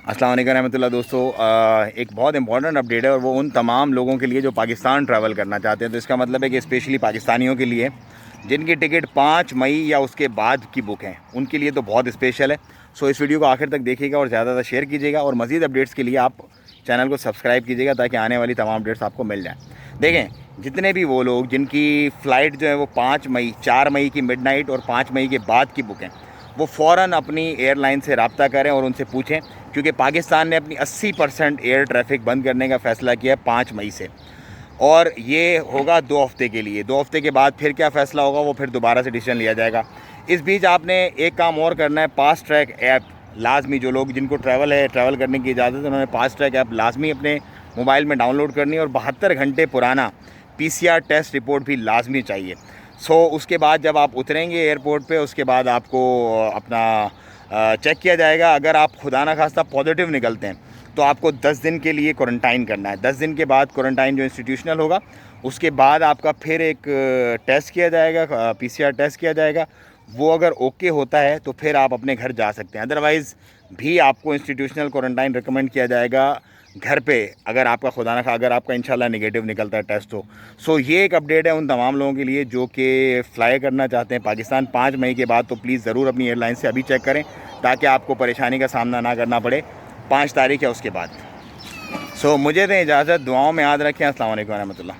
अस्सलाम वालेकुम रहमतुल्लाह। दोस्तों, एक बहुत इंपॉर्टेंट अपडेट है और वो उन तमाम लोगों के लिए जो पाकिस्तान ट्रैवल करना चाहते हैं। तो इसका मतलब है कि स्पेशली पाकिस्तानियों के लिए जिनकी टिकट 5 मई या उसके बाद की बुक हैं, उनके लिए तो बहुत स्पेशल है। सो इस वीडियो को आखिर तक देखिएगा और ज़्यादा शेयर कीजिएगा और मज़ीद अपडेट्स के लिए आप चैनल को सब्सक्राइब कीजिएगा ताकि आने वाली तमाम अपडेट्स आपको मिल जाएँ। देखें, जितने भी वो लोग जिनकी फ़्लाइट जो है वो 5 मई, 4 मई की मिडनाइट और 5 मई के बाद की बुक हैं, वो फ़ौरन अपनी एयरलाइन से रब्ता करें और उनसे पूछें, क्योंकि पाकिस्तान ने अपनी 80% एयर ट्रैफिक बंद करने का फ़ैसला किया है 5 मई से, और ये होगा 2 हफ़्ते के लिए। 2 हफ़्ते के बाद फिर क्या फ़ैसला होगा वो फिर दोबारा से डिसीजन लिया जाएगा। इस बीच आपने एक काम और करना है, फास्ट ट्रैक ऐप लाजमी, जो लोग जिनको ट्रैवल करने की इजाज़त है उन्होंने फास्ट ट्रैक ऐप लाजमी अपने मोबाइल में डाउनलोड करनी है और 72 घंटे पुराना PCR टेस्ट रिपोर्ट भी लाजमी चाहिए। उसके बाद जब आप उतरेंगे एयरपोर्ट पे, उसके बाद आपको अपना चेक किया जाएगा। अगर आप खुदा ना खास्ता पॉजिटिव निकलते हैं तो आपको 10 दिन के लिए क्वारंटाइन करना है। 10 दिन के बाद क्वारंटाइन जो इंस्टीट्यूशनल होगा, उसके बाद आपका फिर एक टेस्ट किया जाएगा, PCR टेस्ट किया जाएगा। वो अगर ओके होता है तो फिर आप अपने घर जा सकते हैं। अदरवाइज़ भी आपको इंस्टीट्यूशनल क्वारंटाइन रिकमेंड किया जाएगा घर पे, अगर आपका खुदा ना खा अगर आपका इंशाल्लाह नेगेटिव निकलता है टेस्ट हो। ये एक अपडेट है उन तमाम लोगों के लिए जो कि फ़्लाई करना चाहते हैं पाकिस्तान 5 मई के बाद। तो प्लीज़ ज़रूर अपनी एयरलाइन से अभी चेक करें ताकि आपको परेशानी का सामना ना करना पड़े 5 तारीख या उसके बाद। मुझे दें इजाज़त, दुआओं में याद रखें। अस्सलाम वालेकुम रहमतुल्लाह।